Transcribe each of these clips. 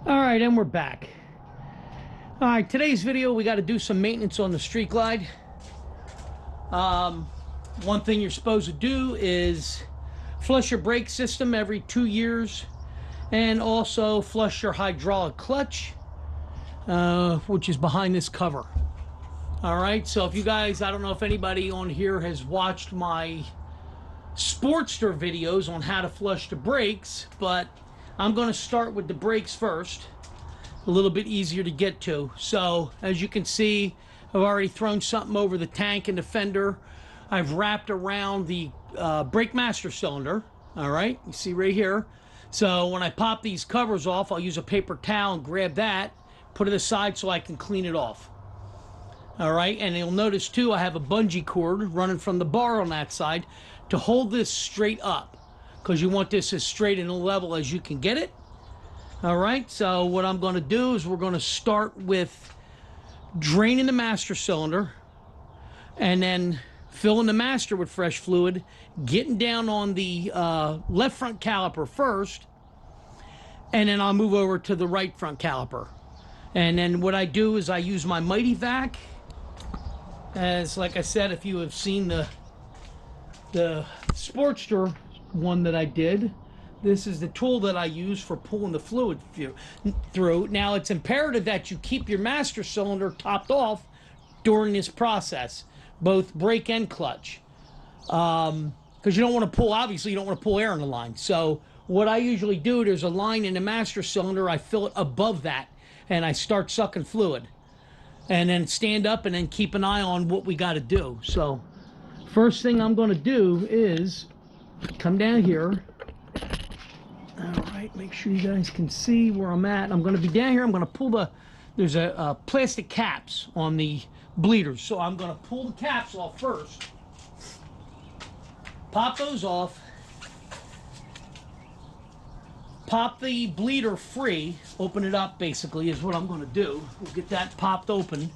All right, and we're back. All right, today's video, we got to do some maintenance on the Street Glide. One thing you're supposed to do is flush your brake system every 2 years, and also flush your hydraulic clutch, which is behind this cover. All right, so if you guys, I don't know if anybody on here has watched my Sportster videos on how to flush the brakes, but I'm going to start with the brakes first. A little bit easier to get to. So as you can see, I've already thrown something over the tank and the fender. I've wrapped around the brake master cylinder. All right, you see right here. So when I pop these covers off, I'll use a paper towel and grab that, put it aside so I can clean it off. All right, and you'll notice too, I have a bungee cord running from the bar on that side to hold this straight up, because you want this as straight and level as you can get it. All right, so what I'm going to do is we're going to start with draining the master cylinder and then filling the master with fresh fluid, getting down on the left front caliper first, and then I'll move over to the right front caliper. And then what I do is I use my Mighty Vac. As like I said, if you have seen the Sportster one that I did, this is the tool that I use for pulling the fluid through. Now, it's imperative that you keep your master cylinder topped off during this process, both brake and clutch, because you don't want to pull, obviously you don't want to pull air in the line. So what I usually do, there's a line in the master cylinder, I fill it above that and I start sucking fluid, and then stand up and then keep an eye on what we got to do. So first thing I'm going to do is come down here. All right, make sure you guys can see where I'm at. I'm going to be down here. I'm going to pull there's a plastic caps on the bleeders. So I'm going to pull the caps off first. Pop those off. Pop the bleeder free. Open it up, basically, is what I'm going to do. We'll get that popped open.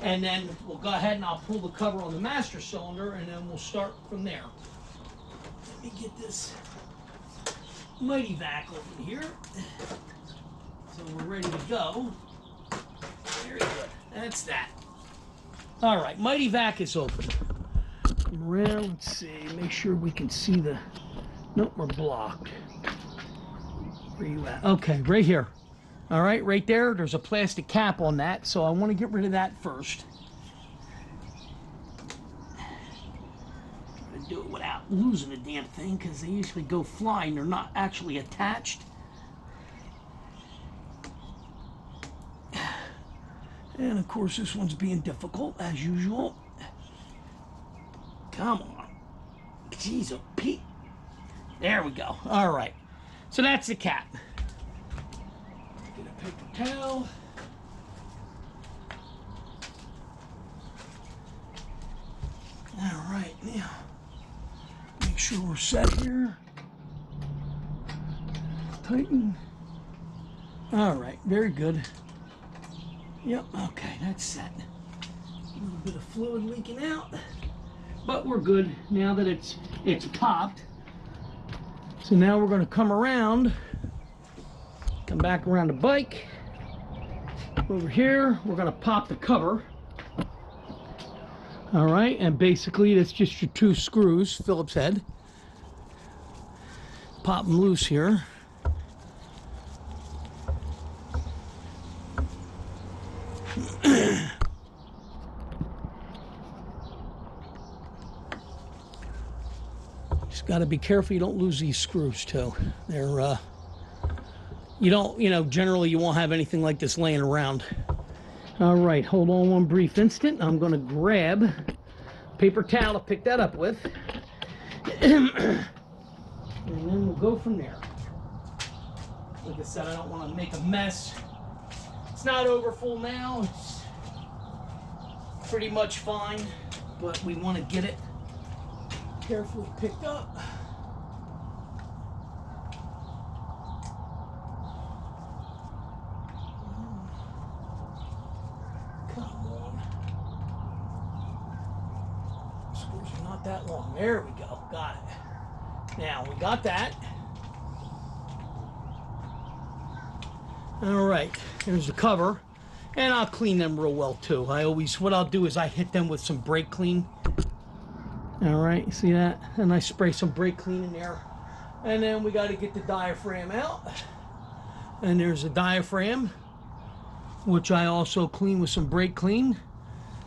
And then we'll go ahead and I'll pull the cover on the master cylinder, and then we'll start from there. Let me get this Mighty Vac open here. So we're ready to go. Very good. That's that. All right, Mighty Vac is open. Come around, let's see, make sure we can see the, nope, we're blocked. Where you at? Okay, right here. All right, right there, there's a plastic cap on that, so I want to get rid of that first. I'm going to do it without losing the damn thing, because they usually go flying. They're not actually attached. And of course, this one's being difficult, as usual. Come on. Jeez, oh Pete. There we go. All right. So that's the cap. Get a paper towel. All right, now make sure we're set here. Tighten. All right, very good. Yep, okay, that's set. A little bit of fluid leaking out, but we're good now that it's popped. So now we're going to come around, come back around the bike. Over here, we're going to pop the cover. All right, and basically that's just your 2 screws, Phillips head. Pop them loose here. Just got to be careful you don't lose these screws too. They're generally you won't have anything like this laying around. All right, hold on one brief instant. I'm going to grab a paper towel to pick that up with, and then we'll go from there. Like I said, I don't want to make a mess. It's not over full now. It's pretty much fine, but we want to get it carefully picked up. Come on. Screws are not that long. There we go. Got it. Now we got that. All right, here's the cover. And I'll clean them real well too. What I'll do is I hit them with some brake clean. All right, see that? And I spray some brake clean in there. And then we got to get the diaphragm out. And there's the diaphragm, which I also clean with some brake clean.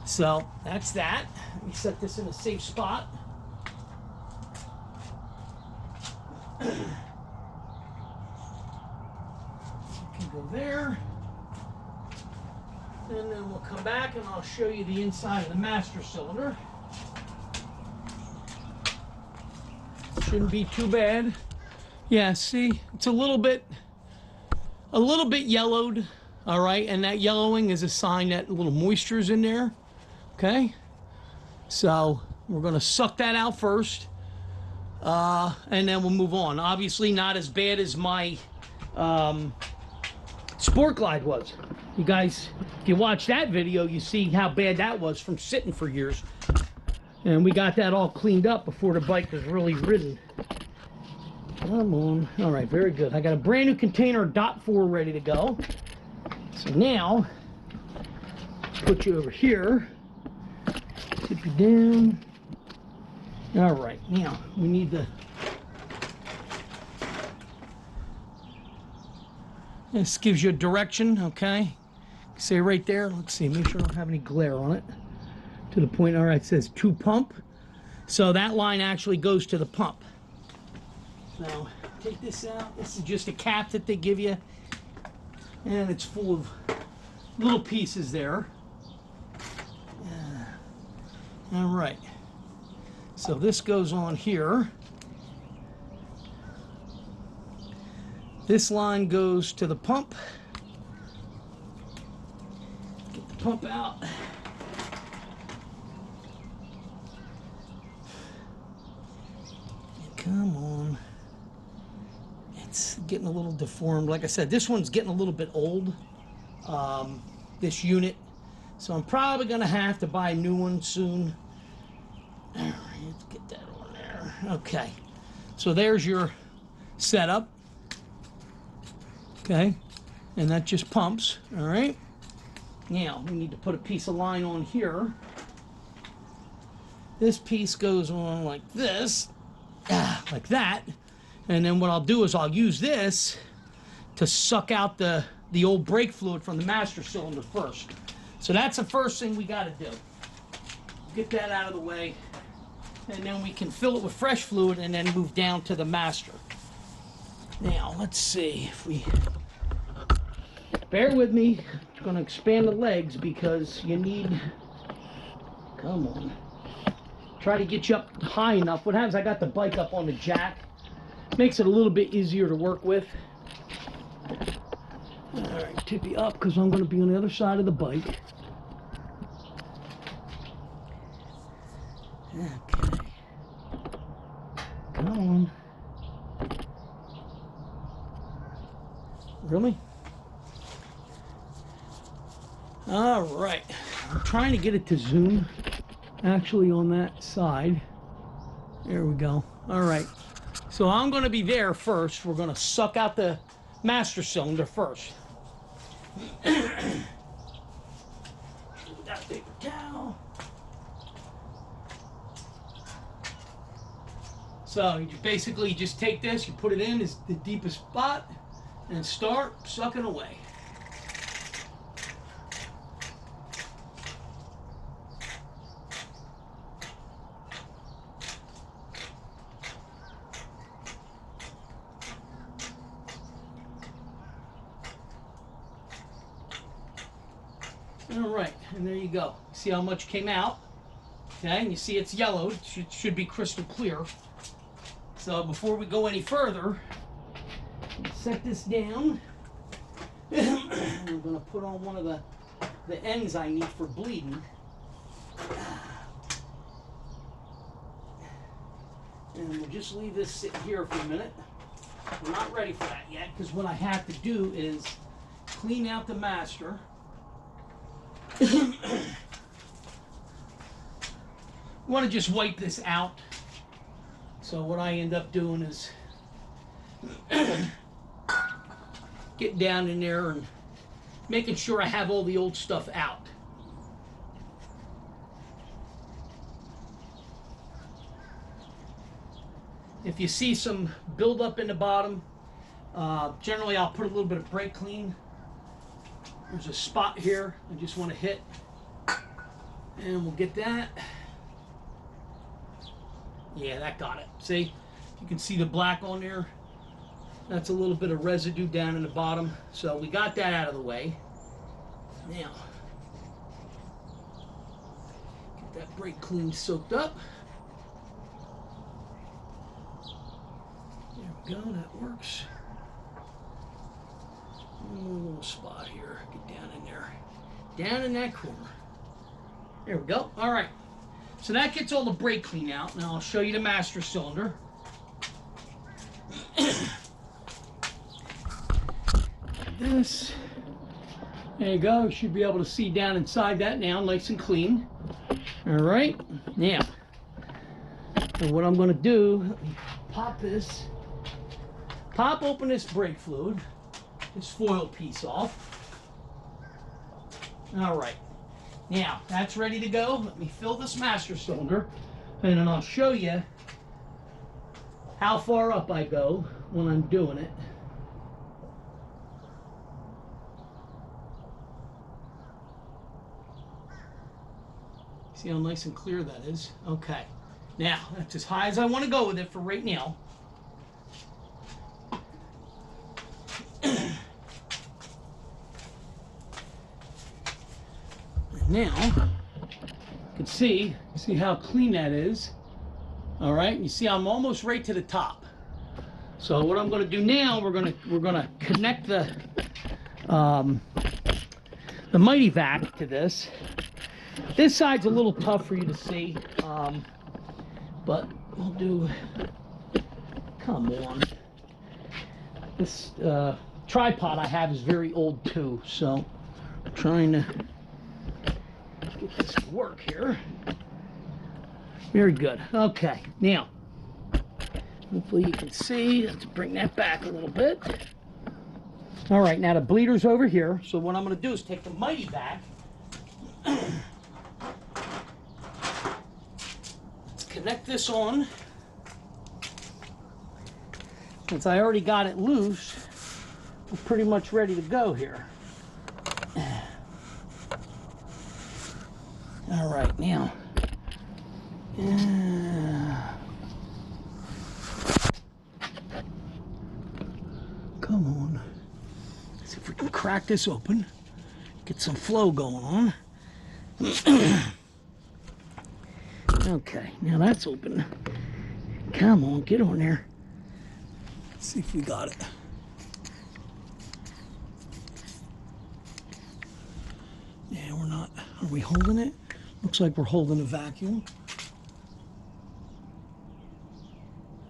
So that's that. Let me set this in a safe spot. You can go there. And then we'll come back and I'll show you the inside of the master cylinder. Shouldn't be too bad. Yeah, see, it's a little bit yellowed. All right, and that yellowing is a sign that a little moisture is in there. Okay, so we're gonna suck that out first, and then we'll move on. Obviously, not as bad as my Sport Glide was. You guys, if you watch that video, you see how bad that was from sitting for years. And we got that all cleaned up before the bike was really ridden. Come on. All right, very good. I got a brand new container .4 ready to go. So now, put you over here. Tip you down. All right, now we need the... This gives you a direction, okay? Say right there, let's see, make sure I don't have any glare on it. To the point, all right, it says to pump. So that line actually goes to the pump. So take this out. This is just a cap that they give you. And it's full of little pieces there. All right. So this goes on here. This line goes to the pump. Get the pump out. Come on. It's getting a little deformed. Like I said, this one's getting a little bit old, this unit. So I'm probably going to have to buy a new one soon. All right, let's get that on there. Okay. So there's your setup. Okay. And that just pumps. All right. Now, we need to put a piece of line on here. This piece goes on like this. Like that. And then what I'll do is I'll use this to suck out the old brake fluid from the master cylinder first. So that's the first thing we got to do. Get that out of the way. And then we can fill it with fresh fluid and then move down to the master. Now, let's see if we... Bear with me. I'm going to expand the legs because you need... Come on. Try to get you up high enough. What happens, I got the bike up on the jack. Makes it a little bit easier to work with. Alright, tip you up because I'm going to be on the other side of the bike. Okay. Come on. Really? Alright. I'm trying to get it to zoom. Actually on that side. There we go. Alright. So I'm going to be there first. We're going to suck out the master cylinder first. That paper towel. So you basically just take this, you put it in as the deepest spot, and start sucking away. All right, and there you go. See how much came out? Okay, and you see it's yellowed. It should be crystal clear. So before we go any further, set this down. I'm going to put on one of the ends I need for bleeding. And we'll just leave this sit here for a minute. We're not ready for that yet, because what I have to do is clean out the master. Want to just wipe this out. So what I end up doing is getting down in there and making sure I have all the old stuff out. If you see some buildup in the bottom, generally I'll put a little bit of brake clean. There's a spot here I just want to hit, and we'll get that. Yeah, that got it. See, you can see the black on there. That's a little bit of residue down in the bottom. So we got that out of the way. Now, get that brake clean soaked up. There we go, that works. One little spot here. Get down in there. Down in that corner. There we go. All right. So that gets all the brake clean out. Now I'll show you the master cylinder. This. There you go. You should be able to see down inside that now, nice and clean. All right. Now, so what I'm going to do, let me pop open this brake fluid, this foil piece off. All right. Now, that's ready to go. Let me fill this master cylinder, and then I'll show you how far up I go when I'm doing it. See how nice and clear that is? Okay. Now, that's as high as I want to go with it for right now. Now, you can see how clean that is. All right, you see I'm almost right to the top. So what I'm going to do now, we're going to connect the Mighty Vac to this. This side's a little tough for you to see, but we'll do. Come on, this tripod I have is very old too, so I'm trying to get this to work here. Very good. Okay, now, hopefully you can see. Let's bring that back a little bit. All right, now the bleeder's over here. So what I'm going to do is take the Mighty Vac. Let's connect this on. Since I already got it loose, we're pretty much ready to go here. All right, now. Come on. Let's see if we can crack this open. Get some flow going on. Okay, now that's open. Come on, get on there. Let's see if we got it. Yeah, we're not. Are we holding it? Looks like we're holding a vacuum.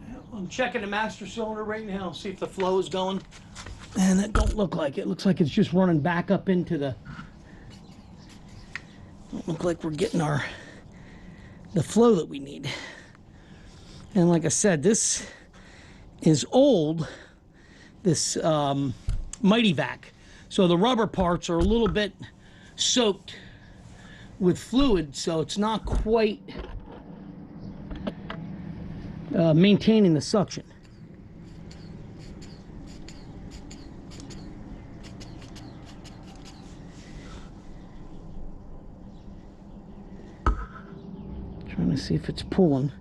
Yeah, I'm checking the master cylinder right now, see if the flow is going. And it don't look like it. It looks like it's just running back up into the. Don't look like we're getting the flow that we need. And like I said, this is old. This Mighty Vac, so the rubber parts are a little bit soaked with fluid, so it's not quite maintaining the suction. Trying to see if it's pulling.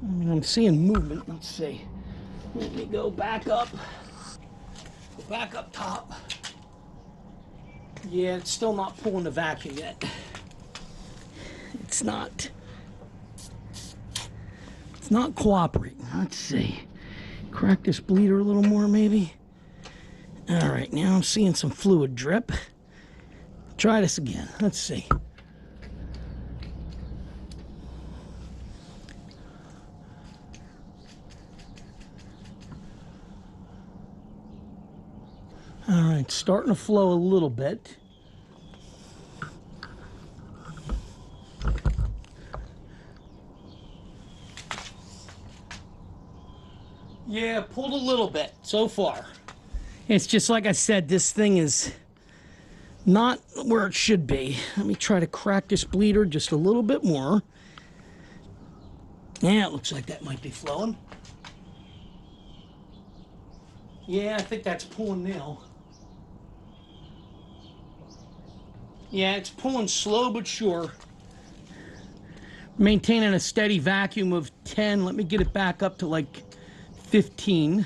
I mean, I'm seeing movement. Let's see. Let me go back up. Go back up top. Yeah, it's still not pulling the vacuum yet. It's not cooperating. Let's see. Crack this bleeder a little more, maybe. All right, now I'm seeing some fluid drip. Try this again. Let's see. All right, starting to flow a little bit. Yeah, pulled a little bit so far. It's just like I said, this thing is not where it should be. Let me try to crack this bleeder just a little bit more. Yeah, it looks like that might be flowing. Yeah, I think that's pulling now. Yeah, it's pulling slow but sure. Maintaining a steady vacuum of 10. Let me get it back up to like 15.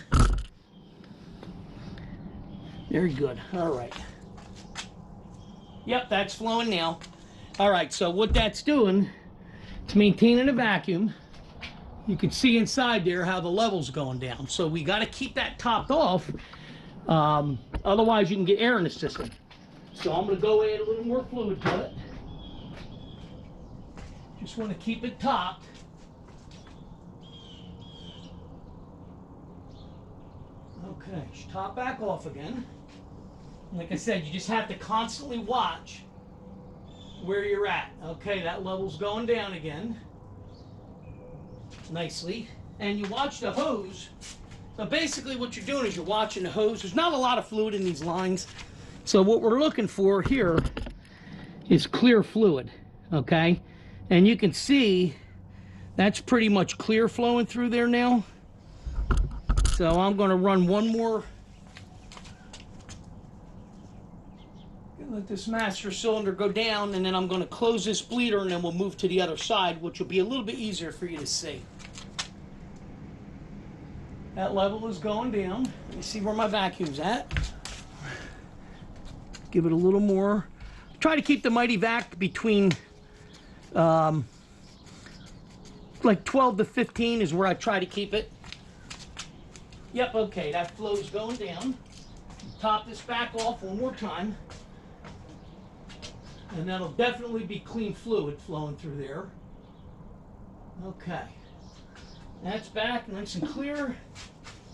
Very good. All right. Yep, that's flowing now. All right, so what that's doing, it's maintaining a vacuum. You can see inside there how the level's going down. So we got to keep that topped off. Otherwise, you can get air in the system. So I'm going to go add a little more fluid to it. Just want to keep it topped. Okay, top back off again. Like I said, you just have to constantly watch where you're at. Okay, that level's going down again. Nicely. And you watch the hose. So basically what you're doing is you're watching the hose. There's not a lot of fluid in these lines. So what we're looking for here is clear fluid. Okay? And you can see that's pretty much clear flowing through there now. So I'm going to run one more. Let this master cylinder go down, and then I'm going to close this bleeder, and then we'll move to the other side, which will be a little bit easier for you to see. That level is going down. Let me see where my vacuum's at. Give it a little more. Try to keep the Mighty Vac between like 12 to 15 is where I try to keep it. Yep, okay, that flow's going down. Top this back off one more time. And that'll definitely be clean fluid flowing through there. Okay. That's back, nice and clear.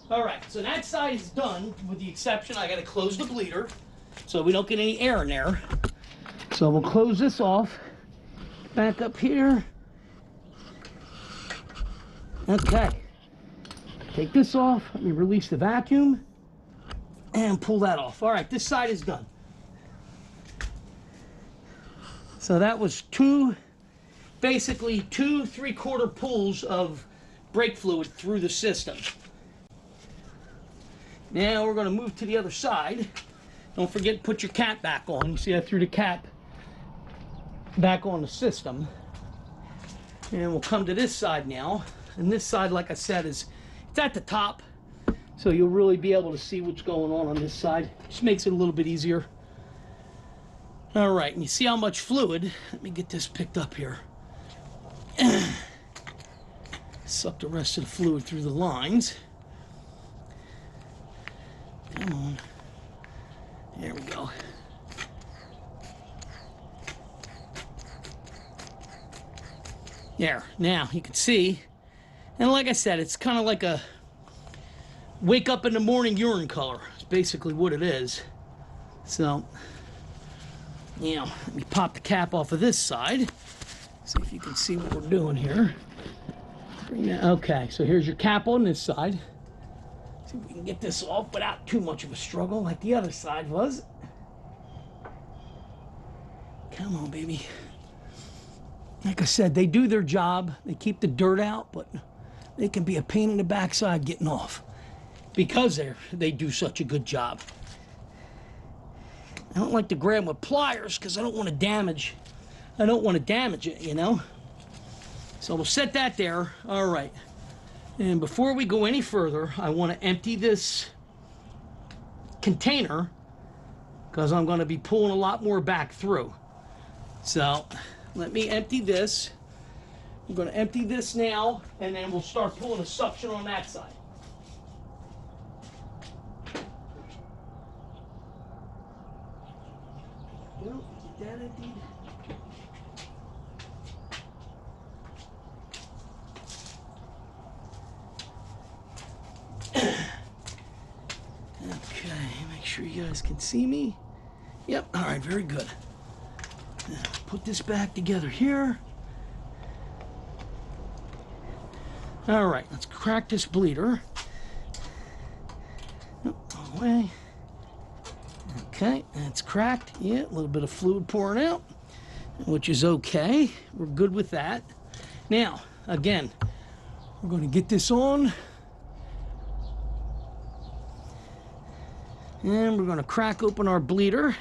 All right, so that side is done, with the exception I got to close the bleeder so we don't get any air in there. So we'll close this off. Back up here. Okay. Take this off. Let me release the vacuum and pull that off. All right, this side is done. So that was basically two 3/4 pulls of brake fluid through the system. Now we're going to move to the other side. Don't forget to put your cap back on. You see I threw the cap back on the system. And we'll come to this side now. And this side, like I said, it's at the top. So you'll really be able to see what's going on this side. Just makes it a little bit easier. All right, and you see how much fluid. Let me get this picked up here. Suck the rest of the fluid through the lines. Come on. There we go. There, now you can see. And like I said, it's kind of like a wake up in the morning urine color. It's basically what it is. So, now, let me pop the cap off of this side. See if you can see what we're doing here. Okay, so here's your cap on this side. See if we can get this off without too much of a struggle like the other side was. Come on, baby. Like I said, they do their job. They keep the dirt out, but they can be a pain in the backside getting off because they do such a good job. I don't like to grab with pliers because I don't want to damage it, you know? So we'll set that there. All right. And before we go any further, I want to empty this container because I'm going to be pulling a lot more back through. So let me empty this. I'm going to empty this now, and then we'll start pulling a suction on that side. Well, get that emptied. Okay, make sure you guys can see me. Yep, all right, very good. Now, put this back together here. All right, let's crack this bleeder. Away. Okay, that's cracked. Yeah, a little bit of fluid pouring out, which is okay. We're good with that. Now, again, we're going to get this on. And we're going to crack open our bleeder.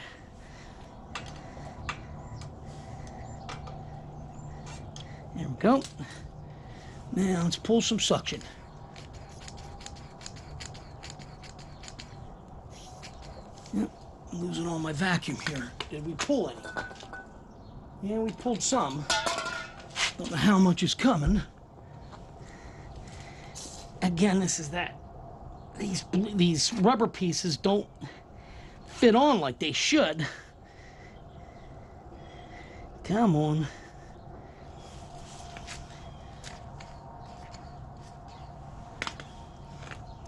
There we go. Now let's pull some suction. Yep, I'm losing all my vacuum here. Did we pull any? Yeah, we pulled some. Don't know how much is coming. Again, this is that. These rubber pieces don't fit on like they should. Come on.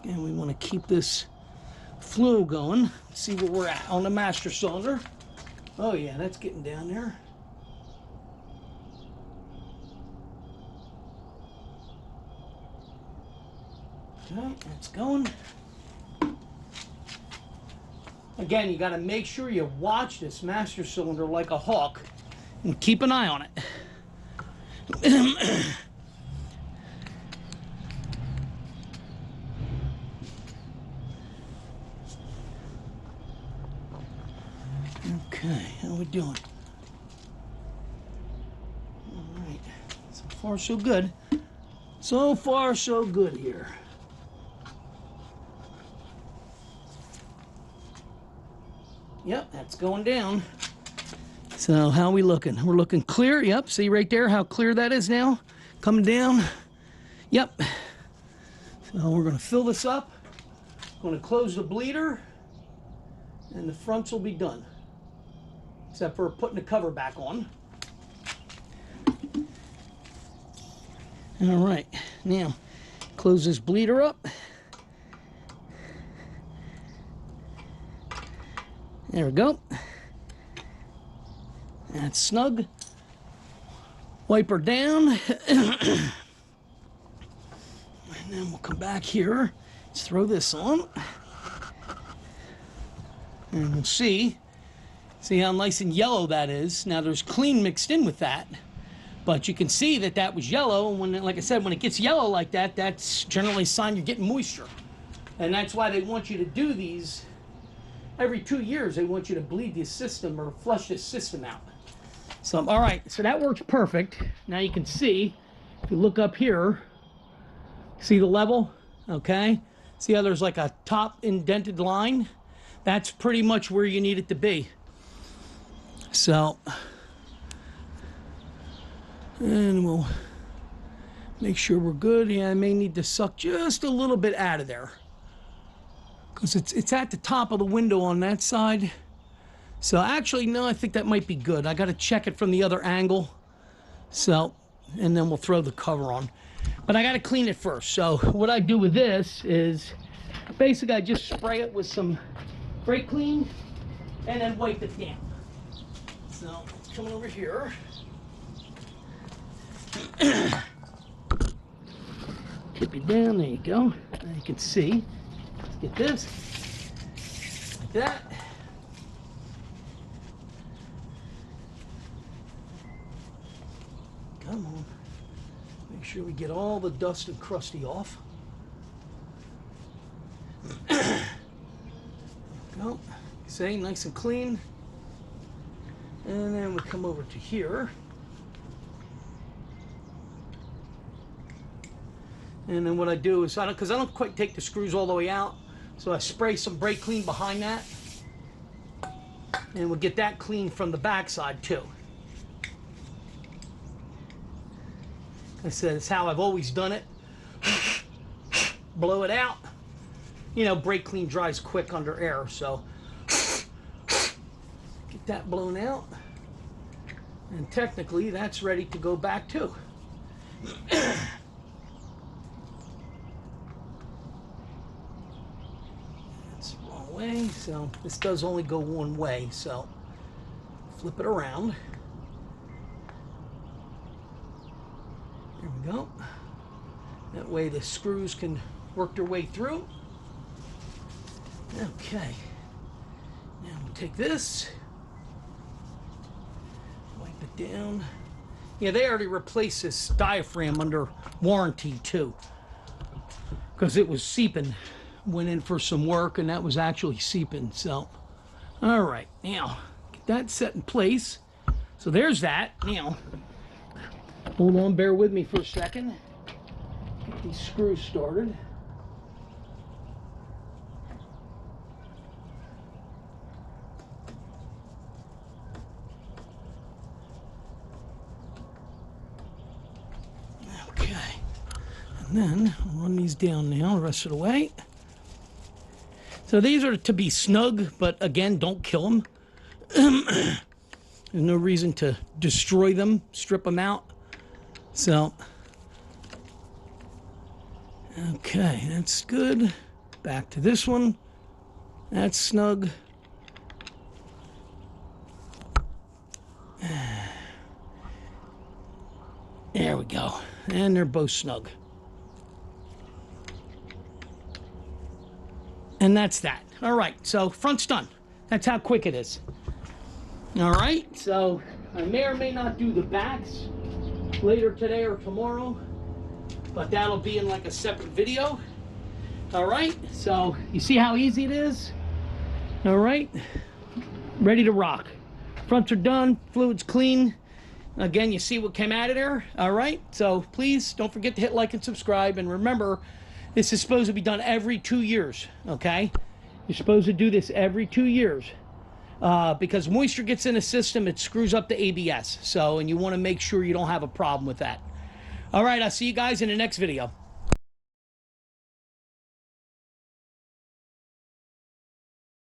And we want to keep this flow going. See where we're at on the master cylinder. Oh yeah, that's getting down there. Okay, that's going. Again, you got to make sure you watch this master cylinder like a hawk and keep an eye on it. Okay, how we doing? All right, so far so good. So far so good here. Yep, that's going down. So how are we looking? We're looking clear. Yep, see right there how clear that is now? Coming down. Yep. So we're going to fill this up. Going to close the bleeder. And the fronts will be done. Except for putting the cover back on. All right. Now, close this bleeder up. There we go. That's snug. Wipe her down. And then we'll come back here. Let's throw this on. And we'll see how nice and yellow that is. Now there's clean mixed in with that. But you can see that that was yellow. And when, like I said, when it gets yellow like that, that's generally a sign you're getting moisture. And that's why they want you to do these every 2 years. They want you to bleed this system or flush this system out. So, all right, so that works perfect. Now you can see, if you look up here, see the level, okay? See how there's like a top indented line? That's pretty much where you need it to be. So, and we'll make sure we're good. Yeah, I may need to suck just a little bit out of there, because it's at the top of the window on that side. So actually, no, I think that might be good. I got to check it from the other angle. So, and then we'll throw the cover on. But I got to clean it first. So what I do with this is basically I just spray it with some brake clean and then wipe it down. So coming over here. Tip it down, there you go. Now you can see. Let's get this. Like that. Come on. Make sure we get all the dust and crusty off. Go. See, nice and clean. And then we come over to here. And then what I do is, because I don't quite take the screws all the way out, so I spray some brake clean behind that. And we'll get that clean from the back side too. I said, it's how I've always done it. Blow it out. You know, brake clean dries quick under air, so get that blown out. And technically, that's ready to go back too. That's the wrong way, so this does only go one way, so flip it around. There we go. That way the screws can work their way through. Okay. Now we'll take this, wipe it down. Yeah, they already replaced this diaphragm under warranty too, because it was seeping. Went in for some work and that was actually seeping. So, all right, now get that set in place. So there's that. Now, hold on, bear with me for a second. Get these screws started. Okay, and then I'll run these down now the rest of the way. So these are to be snug, but again, don't kill them. There's no reason to destroy them, strip them out. So, okay, that's good. Back to this one. That's snug. There we go. And they're both snug. And that's that. All right, so front's done. That's how quick it is. All right, so I may or may not do the backs later today or tomorrow, but that'll be in like a separate video. All right, so you see how easy it is? All right, ready to rock. Fronts are done, fluid's clean. Again, you see what came out of there. All right, so please don't forget to hit like and subscribe, and remember, this is supposed to be done every 2 years, okay? You're supposed to do this every 2 years. Because moisture gets in the system, it screws up the ABS. So, and you want to make sure you don't have a problem with that. All right, I'll see you guys in the next video.